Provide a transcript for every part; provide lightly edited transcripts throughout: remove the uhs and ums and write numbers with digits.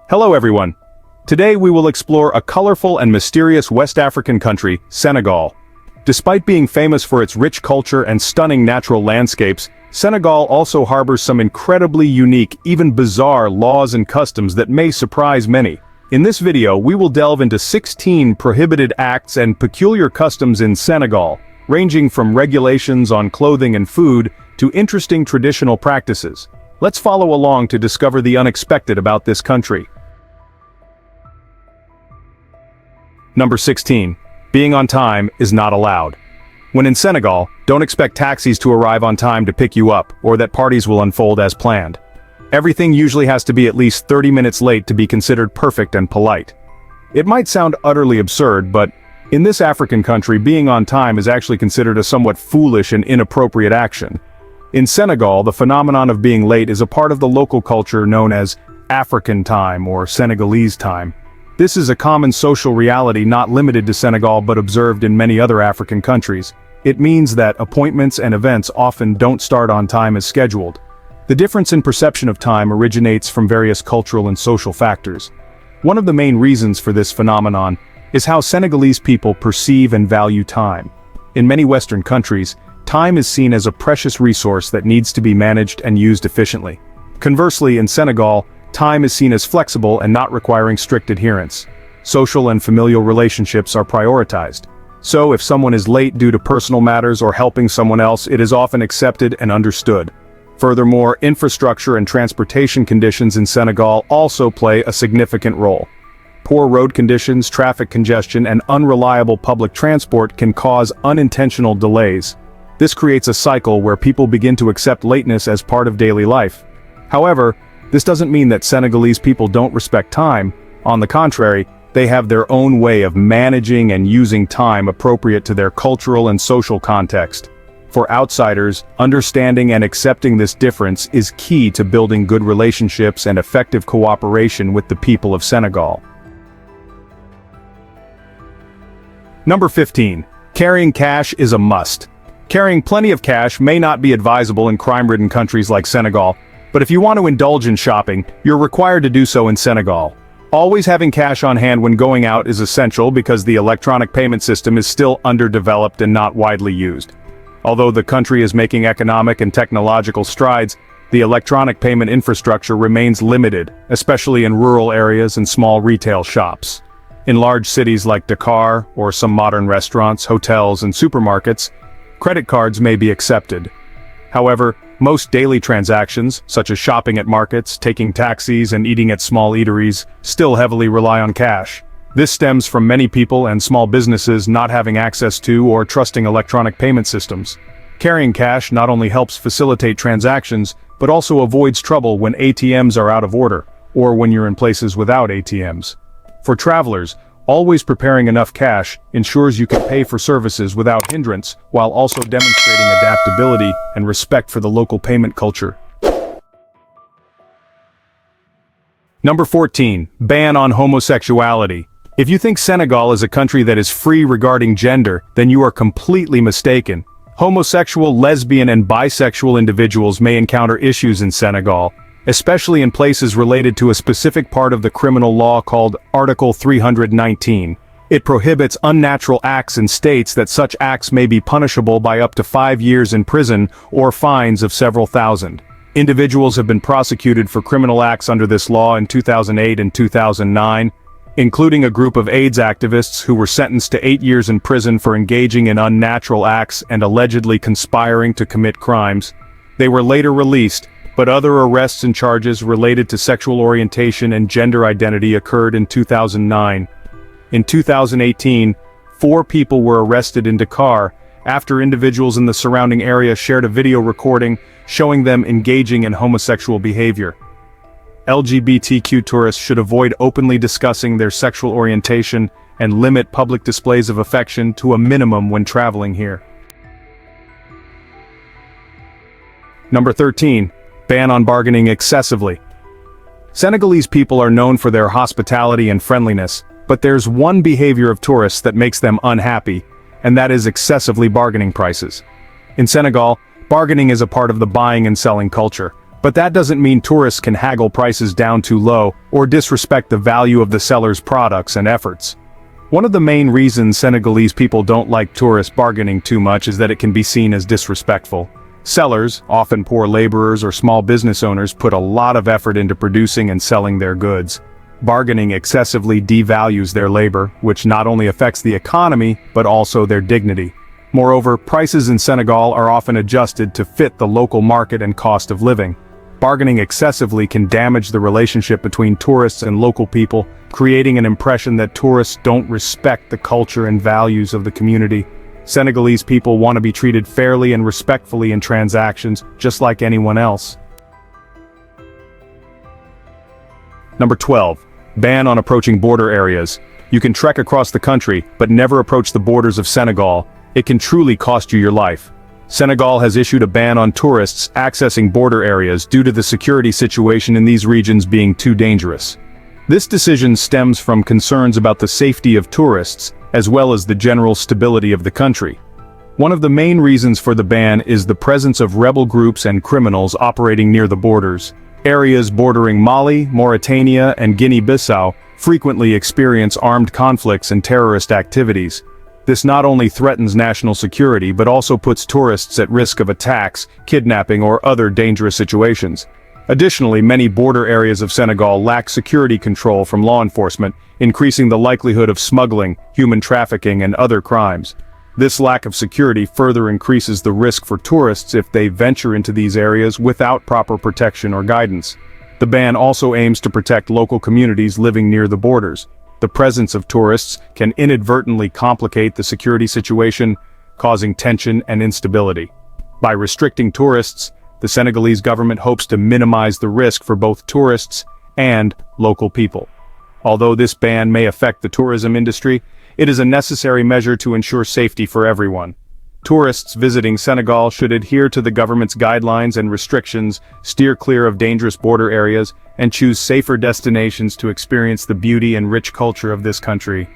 Hello everyone. Today we will explore a colorful and mysterious West African country, Senegal. Despite being famous for its rich culture and stunning natural landscapes, Senegal also harbors some incredibly unique, even bizarre laws and customs that may surprise many. In this video, we will delve into 16 prohibited acts and peculiar customs in Senegal, ranging from regulations on clothing and food to interesting traditional practices. Let's follow along to discover the unexpected about this country. Number 16. Being on time is not allowed. When in Senegal, don't expect taxis to arrive on time to pick you up, or that parties will unfold as planned. Everything usually has to be at least 30 minutes late to be considered perfect and polite. It might sound utterly absurd, but in this African country, being on time is actually considered a somewhat foolish and inappropriate action. In Senegal, the phenomenon of being late is a part of the local culture known as African time or Senegalese time. This is a common social reality not limited to Senegal but observed in many other African countries. It means that appointments and events often don't start on time as scheduled. The difference in perception of time originates from various cultural and social factors. One of the main reasons for this phenomenon is how Senegalese people perceive and value time. In many Western countries, time is seen as a precious resource that needs to be managed and used efficiently. Conversely, in Senegal, time is seen as flexible and not requiring strict adherence. Social and familial relationships are prioritized. So if someone is late due to personal matters or helping someone else, it is often accepted and understood. Furthermore, infrastructure and transportation conditions in Senegal also play a significant role. Poor road conditions, traffic congestion, and unreliable public transport can cause unintentional delays. This creates a cycle where people begin to accept lateness as part of daily life. However, this doesn't mean that Senegalese people don't respect time. On the contrary, they have their own way of managing and using time appropriate to their cultural and social context. For outsiders, understanding and accepting this difference is key to building good relationships and effective cooperation with the people of Senegal. Number 15. Carrying cash is a must. Carrying plenty of cash may not be advisable in crime-ridden countries like Senegal, but if you want to indulge in shopping, you're required to do so in Senegal. Always having cash on hand when going out is essential because the electronic payment system is still underdeveloped and not widely used. Although the country is making economic and technological strides, the electronic payment infrastructure remains limited, especially in rural areas and small retail shops. In large cities like Dakar, or some modern restaurants, hotels, and supermarkets, credit cards may be accepted. However, most daily transactions, such as shopping at markets, taking taxis, and eating at small eateries, still heavily rely on cash. This stems from many people and small businesses not having access to or trusting electronic payment systems. Carrying cash not only helps facilitate transactions, but also avoids trouble when ATMs are out of order, or when you're in places without ATMs. For travelers, always preparing enough cash ensures you can pay for services without hindrance, while also demonstrating adaptability and respect for the local payment culture. Number 14. Ban on homosexuality. If you think Senegal is a country that is free regarding gender, then you are completely mistaken. Homosexual, lesbian, and bisexual individuals may encounter issues in Senegal, especially in places related to a specific part of the criminal law called Article 319. It prohibits unnatural acts and states that such acts may be punishable by up to 5 years in prison or fines of several thousand. Individuals have been prosecuted for criminal acts under this law in 2008 and 2009, including a group of AIDS activists who were sentenced to 8 years in prison for engaging in unnatural acts and allegedly conspiring to commit crimes. They were later released, but other arrests and charges related to sexual orientation and gender identity occurred in 2009. In 2018, 4 people were arrested in Dakar after individuals in the surrounding area shared a video recording showing them engaging in homosexual behavior. LGBTQ tourists should avoid openly discussing their sexual orientation and limit public displays of affection to a minimum when traveling here. Number 13. Ban on bargaining excessively. Senegalese people are known for their hospitality and friendliness, but there's one behavior of tourists that makes them unhappy, and that is excessively bargaining prices. In Senegal, bargaining is a part of the buying and selling culture, But that doesn't mean tourists can haggle prices down too low or disrespect the value of the seller's products and efforts. One of the main reasons Senegalese people don't like tourists bargaining too much is that it can be seen as disrespectful. Sellers, often poor laborers or small business owners, put a lot of effort into producing and selling their goods. Bargaining excessively devalues their labor, which not only affects the economy, but also their dignity. Moreover, prices in Senegal are often adjusted to fit the local market and cost of living. Bargaining excessively can damage the relationship between tourists and local people, creating an impression that tourists don't respect the culture and values of the community. Senegalese people want to be treated fairly and respectfully in transactions, just like anyone else. Number 12. Ban on approaching border areas. You can trek across the country, but never approach the borders of Senegal. It can truly cost you your life. Senegal has issued a ban on tourists accessing border areas due to the security situation in these regions being too dangerous. This decision stems from concerns about the safety of tourists, as well as the general stability of the country. One of the main reasons for the ban is the presence of rebel groups and criminals operating near the borders. Areas bordering Mali, Mauritania, and Guinea-Bissau frequently experience armed conflicts and terrorist activities. This not only threatens national security but also puts tourists at risk of attacks, kidnapping, or other dangerous situations. Additionally, many border areas of Senegal lack security control from law enforcement, increasing the likelihood of smuggling, human trafficking, and other crimes. This lack of security further increases the risk for tourists if they venture into these areas without proper protection or guidance. The ban also aims to protect local communities living near the borders. The presence of tourists can inadvertently complicate the security situation, causing tension and instability. By restricting tourists, the Senegalese government hopes to minimize the risk for both tourists and local people. Although this ban may affect the tourism industry, it is a necessary measure to ensure safety for everyone. Tourists visiting Senegal should adhere to the government's guidelines and restrictions, steer clear of dangerous border areas, and choose safer destinations to experience the beauty and rich culture of this country.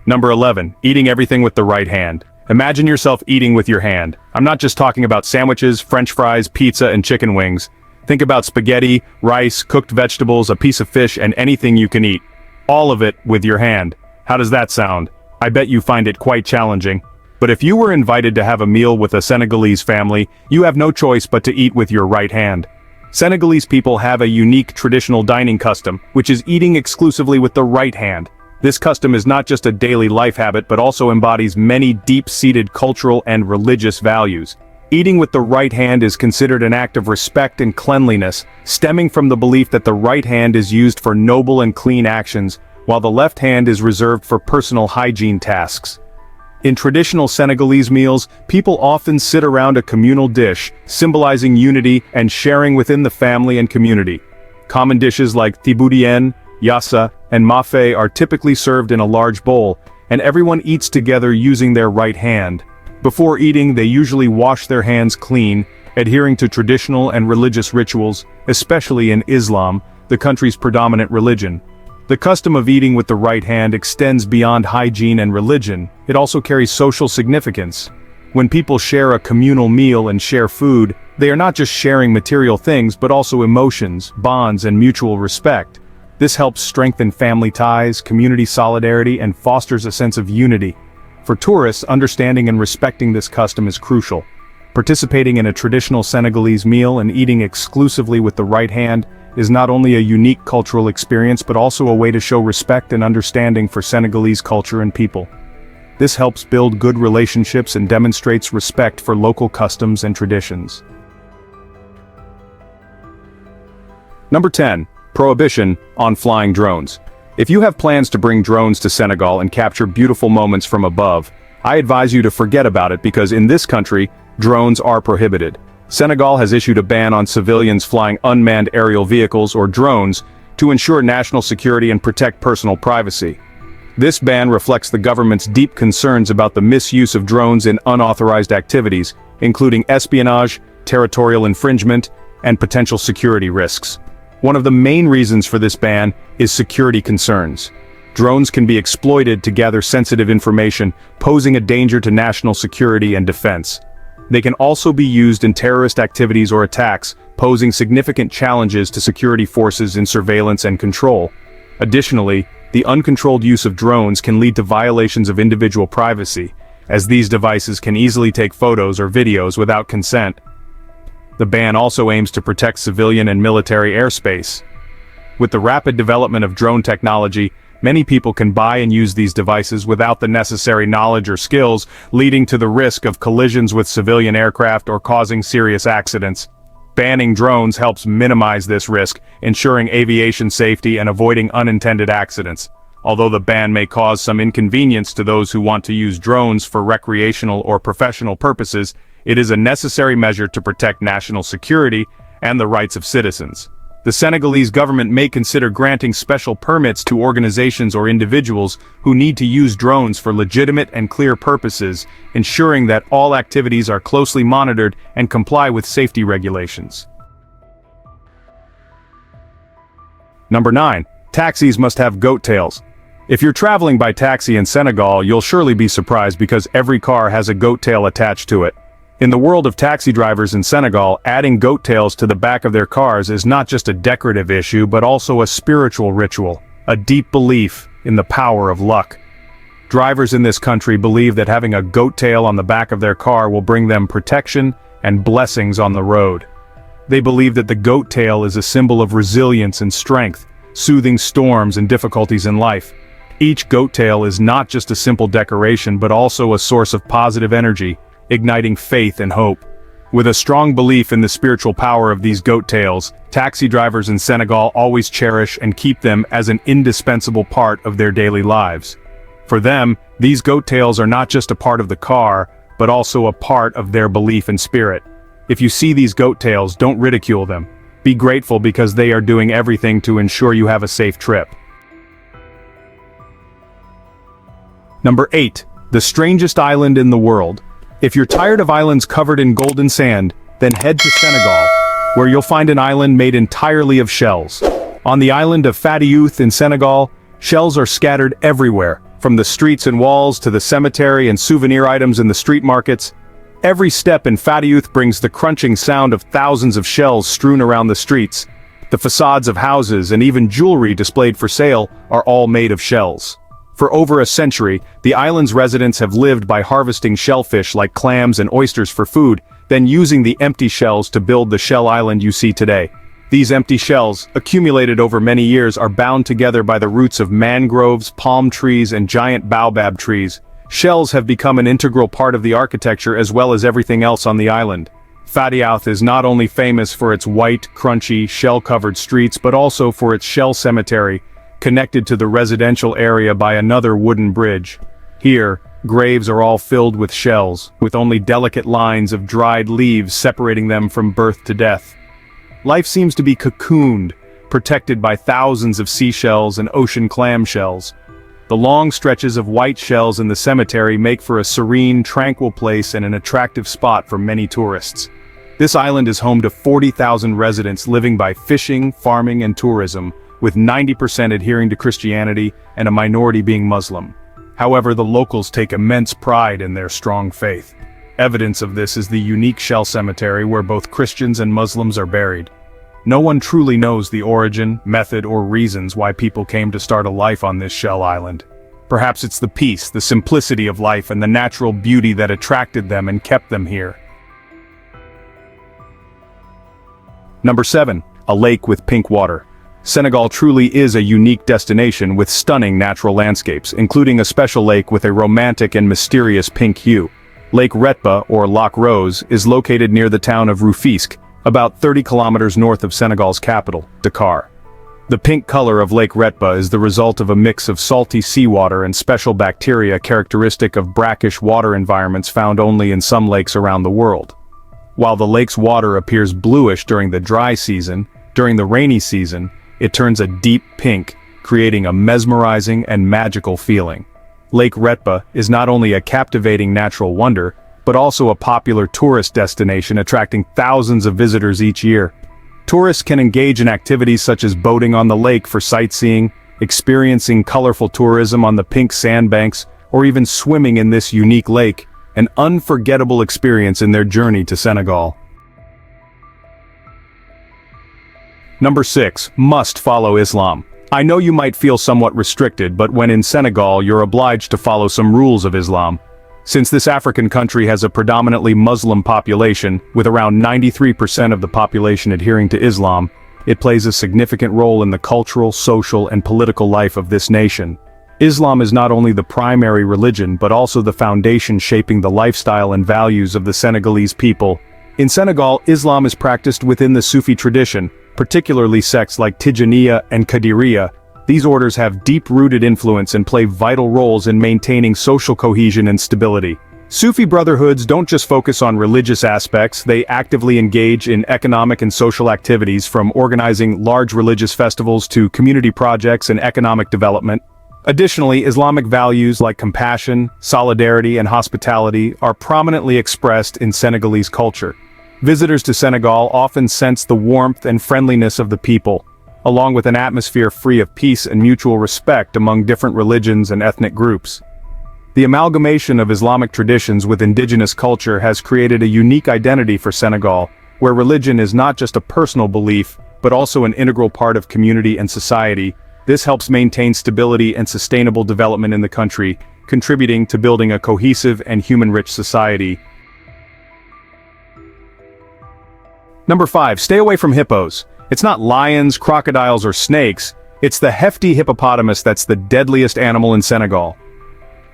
Number 11. Eating everything with the right hand. Imagine yourself eating with your hand. I'm not just talking about sandwiches, French fries, pizza, and chicken wings. Think about spaghetti, rice, cooked vegetables, a piece of fish, and anything you can eat. All of it with your hand. How does that sound? I bet you find it quite challenging. But if you were invited to have a meal with a Senegalese family, you have no choice but to eat with your right hand. Senegalese people have a unique traditional dining custom, which is eating exclusively with the right hand. This custom is not just a daily life habit but also embodies many deep-seated cultural and religious values. Eating with the right hand is considered an act of respect and cleanliness, stemming from the belief that the right hand is used for noble and clean actions, while the left hand is reserved for personal hygiene tasks. In traditional Senegalese meals, people often sit around a communal dish, symbolizing unity and sharing within the family and community. Common dishes like thiboudien, yassa, and mafe are typically served in a large bowl, and everyone eats together using their right hand. Before eating, they usually wash their hands clean, adhering to traditional and religious rituals, especially in Islam, the country's predominant religion. The custom of eating with the right hand extends beyond hygiene and religion. It also carries social significance. When people share a communal meal and share food, they are not just sharing material things but also emotions, bonds, and mutual respect. This helps strengthen family ties, community solidarity, and fosters a sense of unity. For tourists, understanding and respecting this custom is crucial. Participating in a traditional Senegalese meal and eating exclusively with the right hand is not only a unique cultural experience but also a way to show respect and understanding for Senegalese culture and people. This helps build good relationships and demonstrates respect for local customs and traditions. Number 10. Prohibition on flying drones. If you have plans to bring drones to Senegal and capture beautiful moments from above, I advise you to forget about it because in this country, drones are prohibited. Senegal has issued a ban on civilians flying unmanned aerial vehicles or drones to ensure national security and protect personal privacy. This ban reflects the government's deep concerns about the misuse of drones in unauthorized activities, including espionage, territorial infringement, and potential security risks. One of the main reasons for this ban is security concerns. Drones can be exploited to gather sensitive information, posing a danger to national security and defense. They can also be used in terrorist activities or attacks, posing significant challenges to security forces in surveillance and control. Additionally, the uncontrolled use of drones can lead to violations of individual privacy, as these devices can easily take photos or videos without consent. The ban also aims to protect civilian and military airspace. With the rapid development of drone technology, many people can buy and use these devices without the necessary knowledge or skills, leading to the risk of collisions with civilian aircraft or causing serious accidents. Banning drones helps minimize this risk, ensuring aviation safety and avoiding unintended accidents. Although the ban may cause some inconvenience to those who want to use drones for recreational or professional purposes, it is a necessary measure to protect national security and the rights of citizens. The Senegalese government may consider granting special permits to organizations or individuals who need to use drones for legitimate and clear purposes, ensuring that all activities are closely monitored and comply with safety regulations. Number 9. Taxis must have goat tails. If you're traveling by taxi in Senegal, you'll surely be surprised because every car has a goat tail attached to it. In the world of taxi drivers in Senegal, adding goat tails to the back of their cars is not just a decorative issue but also a spiritual ritual, a deep belief in the power of luck. Drivers in this country believe that having a goat tail on the back of their car will bring them protection and blessings on the road. They believe that the goat tail is a symbol of resilience and strength, soothing storms and difficulties in life. Each goat tail is not just a simple decoration but also a source of positive energy, igniting faith and hope. With a strong belief in the spiritual power of these goat tails, taxi drivers in Senegal always cherish and keep them as an indispensable part of their daily lives. For them, these goat tails are not just a part of the car, but also a part of their belief and spirit. If you see these goat tails, don't ridicule them. Be grateful because they are doing everything to ensure you have a safe trip. Number 8. The strangest island in the world. If you're tired of islands covered in golden sand, then head to Senegal, where you'll find an island made entirely of shells. On the island of Taboos in Senegal, shells are scattered everywhere, from the streets and walls to the cemetery and souvenir items in the street markets. Every step in Taboos brings the crunching sound of thousands of shells strewn around the streets. The facades of houses and even jewelry displayed for sale are all made of shells. For over a century, the island's residents have lived by harvesting shellfish like clams and oysters for food, then using the empty shells to build the shell island you see today. These empty shells, accumulated over many years, are bound together by the roots of mangroves, palm trees, and giant baobab trees. Shells have become an integral part of the architecture as well as everything else on the island. Taboos is not only famous for its white, crunchy, shell-covered streets but also for its shell cemetery, connected to the residential area by another wooden bridge. Here, graves are all filled with shells, with only delicate lines of dried leaves separating them from birth to death. Life seems to be cocooned, protected by thousands of seashells and ocean clam shells. The long stretches of white shells in the cemetery make for a serene, tranquil place and an attractive spot for many tourists. This island is home to 40,000 residents living by fishing, farming, and tourism, with 90% adhering to Christianity and a minority being Muslim. However, the locals take immense pride in their strong faith. Evidence of this is the unique shell cemetery where both Christians and Muslims are buried. No one truly knows the origin, method, or reasons why people came to start a life on this shell island. Perhaps it's the peace, the simplicity of life, and the natural beauty that attracted them and kept them here. Number 7. A lake with pink water. Senegal truly is a unique destination with stunning natural landscapes, including a special lake with a romantic and mysterious pink hue. Lake Retba, or Lac Rose, is located near the town of Rufisque, about 30 kilometers north of Senegal's capital, Dakar. The pink color of Lake Retba is the result of a mix of salty seawater and special bacteria characteristic of brackish water environments found only in some lakes around the world. While the lake's water appears bluish during the dry season, during the rainy season, it turns a deep pink, creating a mesmerizing and magical feeling. Lake Retba is not only a captivating natural wonder, but also a popular tourist destination attracting thousands of visitors each year. Tourists can engage in activities such as boating on the lake for sightseeing, experiencing colorful tourism on the pink sandbanks, or even swimming in this unique lake, an unforgettable experience in their journey to Senegal. Number 6. Must follow Islam. I know you might feel somewhat restricted, but when in Senegal you're obliged to follow some rules of Islam. Since this African country has a predominantly Muslim population, with around 93% of the population adhering to Islam, it plays a significant role in the cultural, social, and political life of this nation. Islam is not only the primary religion but also the foundation shaping the lifestyle and values of the Senegalese people. In Senegal, Islam is practiced within the Sufi tradition, particularly sects like Tijaniya and Qadiriya. These orders have deep-rooted influence and play vital roles in maintaining social cohesion and stability. Sufi brotherhoods don't just focus on religious aspects, they actively engage in economic and social activities, from organizing large religious festivals to community projects and economic development. Additionally, Islamic values like compassion, solidarity, and hospitality are prominently expressed in Senegalese culture. Visitors to Senegal often sense the warmth and friendliness of the people, along with an atmosphere free of peace and mutual respect among different religions and ethnic groups. The amalgamation of Islamic traditions with indigenous culture has created a unique identity for Senegal, where religion is not just a personal belief, but also an integral part of community and society. This helps maintain stability and sustainable development in the country, contributing to building a cohesive and human-rich society. Number 5. Stay away from hippos. It's not lions, crocodiles, or snakes, it's the hefty hippopotamus that's the deadliest animal in Senegal.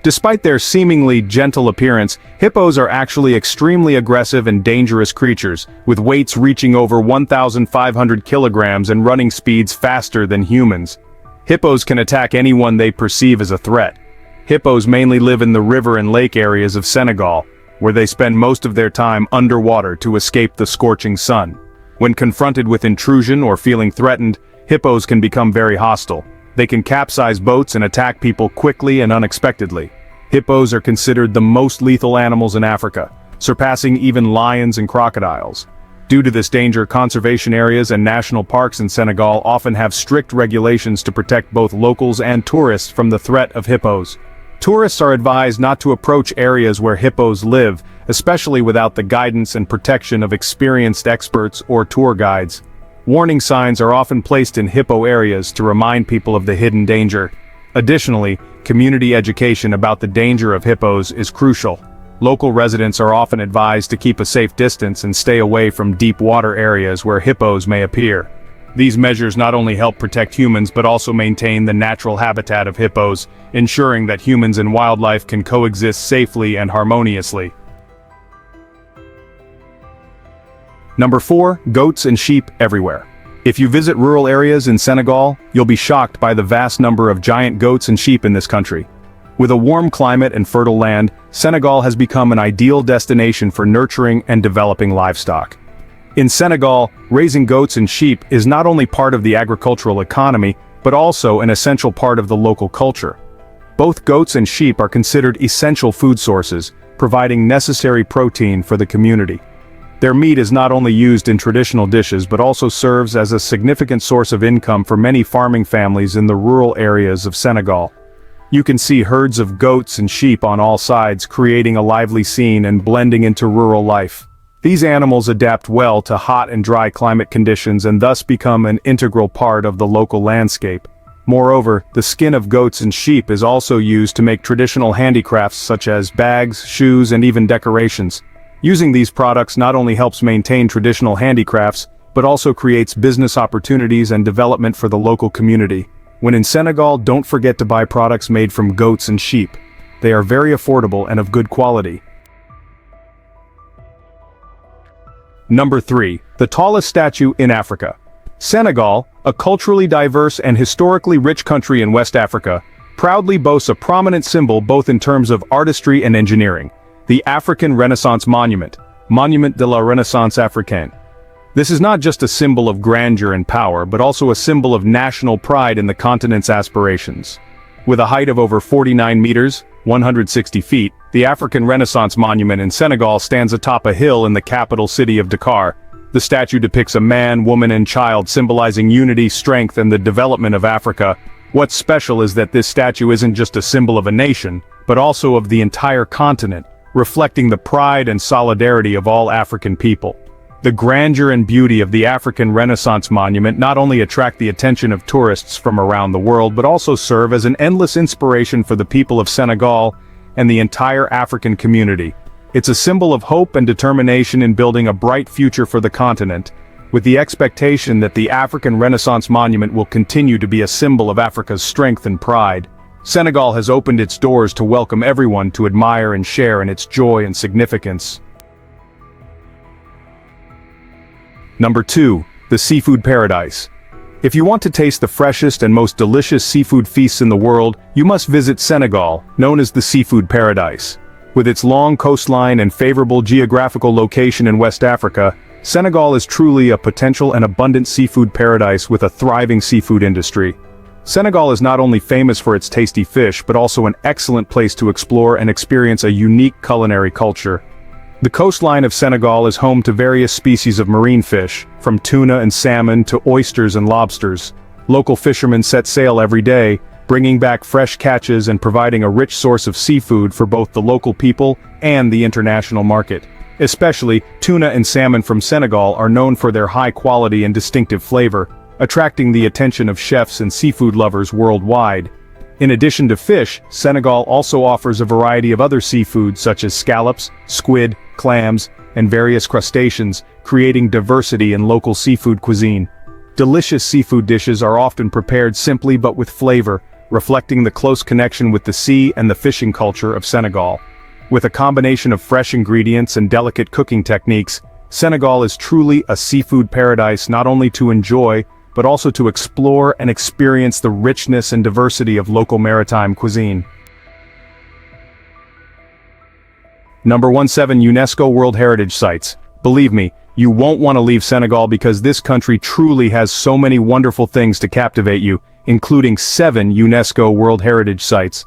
Despite their seemingly gentle appearance, hippos are actually extremely aggressive and dangerous creatures, with weights reaching over 1,500 kilograms and running speeds faster than humans. Hippos can attack anyone they perceive as a threat. Hippos mainly live in the river and lake areas of Senegal, where they spend most of their time underwater to escape the scorching sun. When confronted with intrusion or feeling threatened, hippos can become very hostile. They can capsize boats and attack people quickly and unexpectedly. Hippos are considered the most lethal animals in Africa, surpassing even lions and crocodiles. Due to this danger, conservation areas and national parks in Senegal often have strict regulations to protect both locals and tourists from the threat of hippos. Tourists are advised not to approach areas where hippos live, especially without the guidance and protection of experienced experts or tour guides. Warning signs are often placed in hippo areas to remind people of the hidden danger. Additionally, community education about the danger of hippos is crucial. Local residents are often advised to keep a safe distance and stay away from deep water areas where hippos may appear. These measures not only help protect humans but also maintain the natural habitat of hippos, ensuring that humans and wildlife can coexist safely and harmoniously. Number 4. Goats and sheep everywhere. If you visit rural areas in Senegal, you'll be shocked by the vast number of giant goats and sheep in this country. With a warm climate and fertile land, Senegal has become an ideal destination for nurturing and developing livestock. In Senegal, raising goats and sheep is not only part of the agricultural economy, but also an essential part of the local culture. Both goats and sheep are considered essential food sources, providing necessary protein for the community. Their meat is not only used in traditional dishes but also serves as a significant source of income for many farming families in the rural areas of Senegal. You can see herds of goats and sheep on all sides, creating a lively scene and blending into rural life. These animals adapt well to hot and dry climate conditions and thus become an integral part of the local landscape. Moreover, the skin of goats and sheep is also used to make traditional handicrafts such as bags, shoes, and even decorations. Using these products not only helps maintain traditional handicrafts, but also creates business opportunities and development for the local community. When in Senegal, don't forget to buy products made from goats and sheep. They are very affordable and of good quality. Number 3. The tallest statue in Africa. Senegal, a culturally diverse and historically rich country in West Africa, proudly boasts a prominent symbol both in terms of artistry and engineering: the African Renaissance Monument, Monument de la Renaissance Africaine. This is not just a symbol of grandeur and power, but also a symbol of national pride in the continent's aspirations. With a height of over 49 meters, 160 feet, the African Renaissance Monument in Senegal stands atop a hill in the capital city of Dakar. The statue depicts a man, woman, and child, symbolizing unity, strength, and the development of Africa. What's special is that this statue isn't just a symbol of a nation, but also of the entire continent, reflecting the pride and solidarity of all African people. The grandeur and beauty of the African Renaissance Monument not only attract the attention of tourists from around the world but also serve as an endless inspiration for the people of Senegal and the entire African community. It's a symbol of hope and determination in building a bright future for the continent, with the expectation that the African Renaissance Monument will continue to be a symbol of Africa's strength and pride. Senegal has opened its doors to welcome everyone to admire and share in its joy and significance. Number 2. The Seafood Paradise. If you want to taste the freshest and most delicious seafood feasts in the world, you must visit Senegal, known as the Seafood Paradise. With its long coastline and favorable geographical location in West Africa, Senegal is truly a potential and abundant seafood paradise with a thriving seafood industry. Senegal is not only famous for its tasty fish but also an excellent place to explore and experience a unique culinary culture. The coastline of Senegal is home to various species of marine fish, from tuna and salmon to oysters and lobsters. Local fishermen set sail every day, bringing back fresh catches and providing a rich source of seafood for both the local people and the international market. Especially, tuna and salmon from Senegal are known for their high quality and distinctive flavor, attracting the attention of chefs and seafood lovers worldwide. In addition to fish, Senegal also offers a variety of other seafoods such as scallops, squid, clams, and various crustaceans, creating diversity in local seafood cuisine. Delicious seafood dishes are often prepared simply but with flavor, reflecting the close connection with the sea and the fishing culture of Senegal. With a combination of fresh ingredients and delicate cooking techniques, Senegal is truly a seafood paradise not only to enjoy, but also to explore and experience the richness and diversity of local maritime cuisine. Number 17. UNESCO World Heritage Sites. Believe me, you won't want to leave Senegal because this country truly has so many wonderful things to captivate you, including 7 UNESCO World Heritage Sites.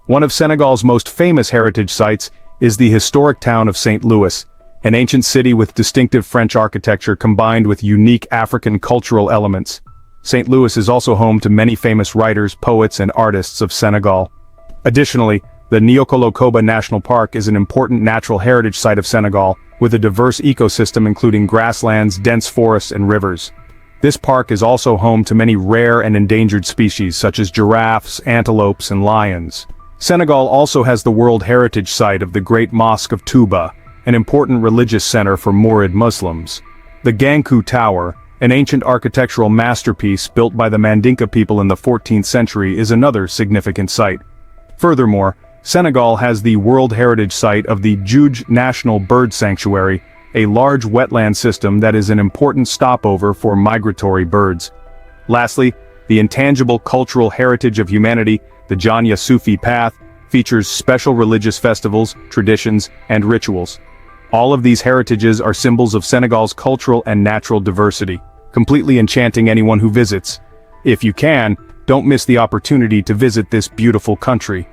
One of Senegal's most famous heritage sites is the historic town of St. Louis, an ancient city with distinctive French architecture combined with unique African cultural elements. St. Louis is also home to many famous writers, poets, and artists of Senegal. Additionally, the Niokolo-Koba National Park is an important natural heritage site of Senegal, with a diverse ecosystem including grasslands, dense forests, and rivers. This park is also home to many rare and endangered species such as giraffes, antelopes, and lions. Senegal also has the World Heritage Site of the Great Mosque of Touba, an important religious center for Murid Muslims. The Gankou Tower, an ancient architectural masterpiece built by the Mandinka people in the 14th century, is another significant site. Furthermore, Senegal has the World Heritage Site of the Djoudj National Bird Sanctuary, a large wetland system that is an important stopover for migratory birds. Lastly, the intangible cultural heritage of humanity, the Janya Sufi Path, features special religious festivals, traditions, and rituals. All of these heritages are symbols of Senegal's cultural and natural diversity, completely enchanting anyone who visits. If you can, don't miss the opportunity to visit this beautiful country.